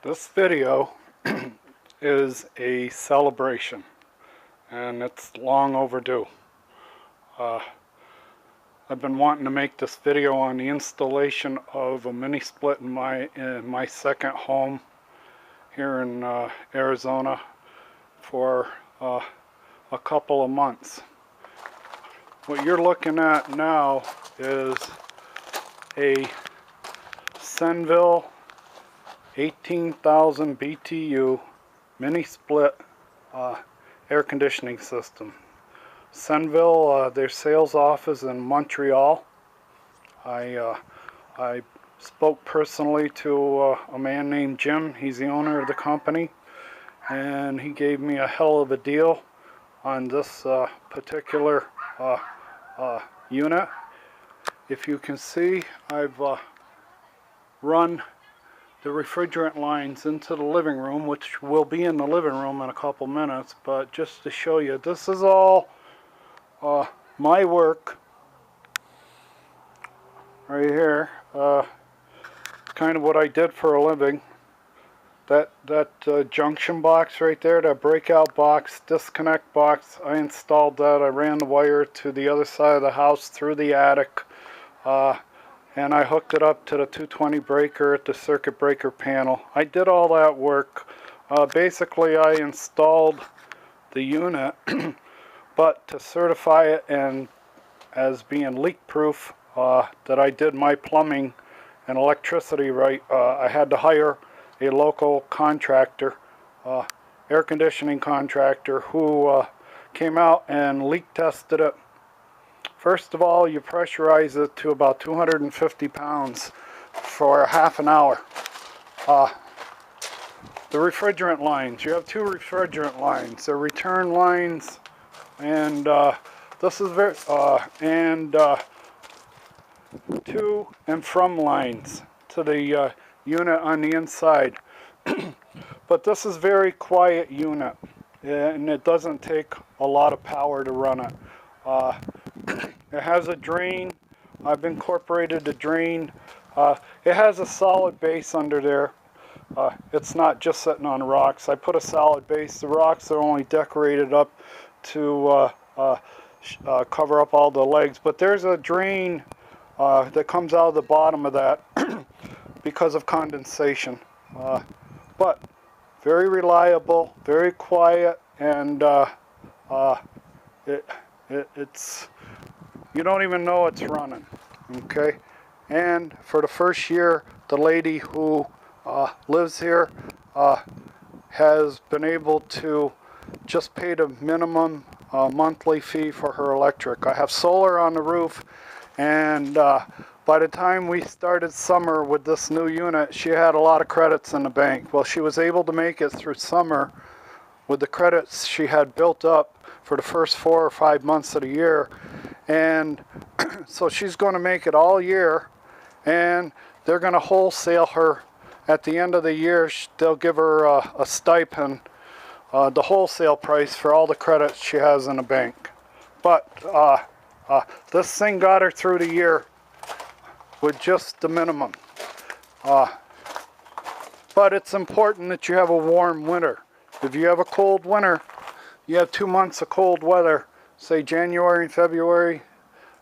This video is a celebration, and it's long overdue. I've been wanting to make this video on the installation of a mini split in my second home here in Arizona for a couple of months. What you're looking at now is a Senville 18,000 BTU mini split air conditioning system. Senville, their sales office in Montreal. I spoke personally to a man named Jim. He's the owner of the company, and he gave me a hell of a deal on this particular unit. If you can see, I've run the refrigerant lines into the living room, which will be in the living room in a couple minutes, but just to show you, this is all my work right here. Kind of what I did for a living. That junction box right there, that breakout box, disconnect box, I installed that. I ran the wire to the other side of the house through the attic, and I hooked it up to the 220 breaker at the circuit breaker panel. I did all that work. Basically, I installed the unit, but to certify it and as being leak proof, that I did my plumbing and electricity right, I had to hire a local contractor, air conditioning contractor, who came out and leak tested it. First of all, you pressurize it to about 250 pounds for half an hour. The refrigerant lines, you have two refrigerant lines. They're return lines, and this is very, to and from lines to the unit on the inside. But this is very quiet unit, and it doesn't take a lot of power to run it. It has a drain. I've incorporated the drain. It has a solid base under there. It's not just sitting on rocks. I put a solid base. The rocks are only decorated up to cover up all the legs. But there's a drain that comes out of the bottom of that because of condensation. But very reliable, very quiet, and it's, you don't even know it's running, okay? And for the first year, the lady who lives here has been able to just pay the minimum monthly fee for her electric. I have solar on the roof, and by the time we started summer with this new unit, she had a lot of credits in the bank. Well, she was able to make it through summer with the credits she had built up for the first 4 or 5 months of the year. And so she's going to make it all year, and they're going to wholesale her at the end of the year. They'll give her a stipend, the wholesale price for all the credits she has in the bank. But this thing got her through the year with just the minimum. But it's important that you have a warm winter. If you have a cold winter, you have 2 months of cold weather, say January and February,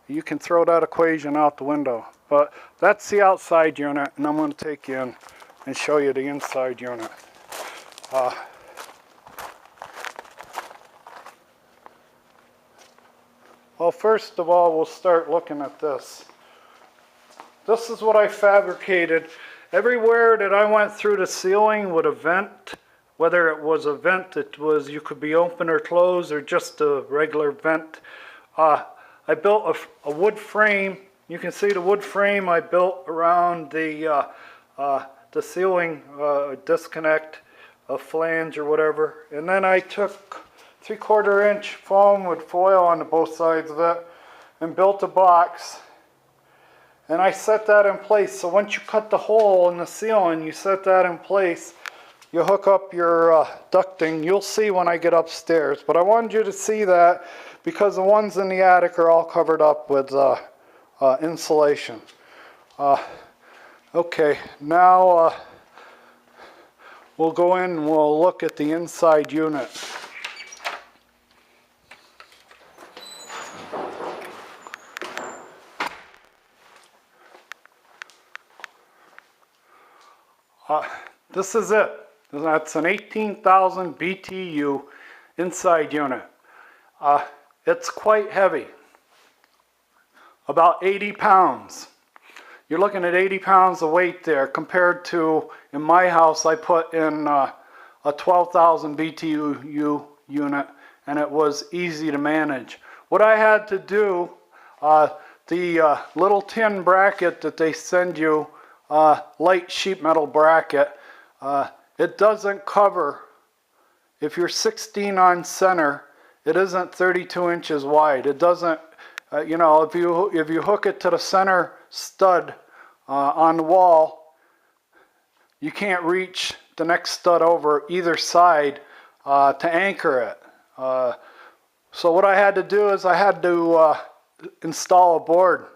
you can throw that equation out the window. But that's the outside unit, and I'm going to take you in and show you the inside unit. Well, first of all, we'll start looking at this. This is what I fabricated. Everywhere that I went through the ceiling with a vent, whether it was a vent that was, you could be open or closed, or just a regular vent, I built a wood frame. You can see the wood frame I built around the ceiling disconnect, a flange or whatever. And then I took 3/4 inch foam with foil on both sides of it and built a box. And I set that in place. So once you cut the hole in the ceiling, you set that in place. You hook up your ducting. You'll see when I get upstairs. But I wanted you to see that because the ones in the attic are all covered up with insulation. Okay, now we'll go in and we'll look at the inside unit. This is it. That's an 18,000 BTU inside unit. It's quite heavy, about 80 pounds. You're looking at 80 pounds of weight there compared to, in my house, I put in a 12,000 BTU unit, and it was easy to manage. What I had to do, the little tin bracket that they send you, light sheet metal bracket, it doesn't cover, if you're 16 on center, it isn't 32 inches wide. It doesn't, you know, if you hook it to the center stud on the wall, you can't reach the next stud over either side to anchor it. So what I had to do is I had to install a board.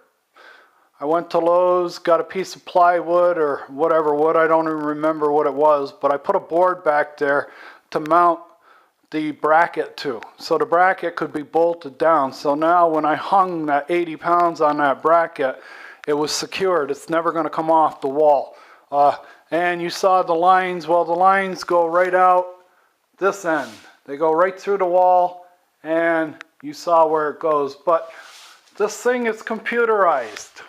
I went to Lowe's, got a piece of plywood or whatever wood, I don't even remember what it was, but I put a board back there to mount the bracket to. So the bracket could be bolted down. So now when I hung that 80 pounds on that bracket, it was secured. It's never going to come off the wall. And you saw the lines. Well, the lines go right out this end. They go right through the wall, and you saw where it goes. But this thing is computerized.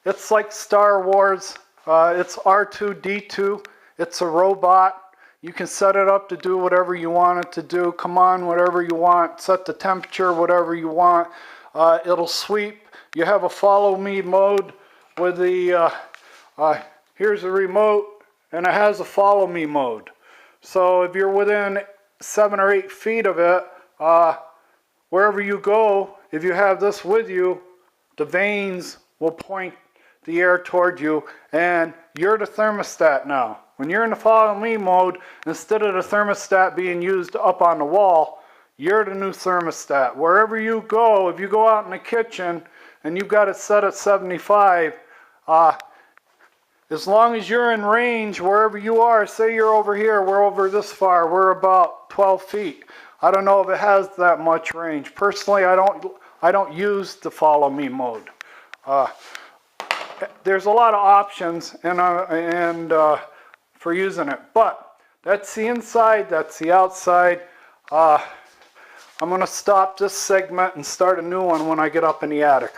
It's like Star Wars. It's R2-D2. It's a robot. You can set it up to do whatever you want it to do. Come on, whatever you want. Set the temperature, whatever you want. It'll sweep. You have a follow me mode with the, here's the remote, and it has a follow me mode. So if you're within 7 or 8 feet of it, wherever you go, if you have this with you, the vanes will point the air toward you, and you're the thermostat now. When you're in the follow me mode, instead of the thermostat being used up on the wall, you're the new thermostat. Wherever you go, if you go out in the kitchen and you've got it set at 75, as long as you're in range, wherever you are, say you're over here, we're over this far, we're about 12 feet. I don't know if it has that much range. Personally, I don't use the follow me mode. There's a lot of options for using it, but that's the inside, that's the outside. I'm going to stop this segment and start a new one when I get up in the attic.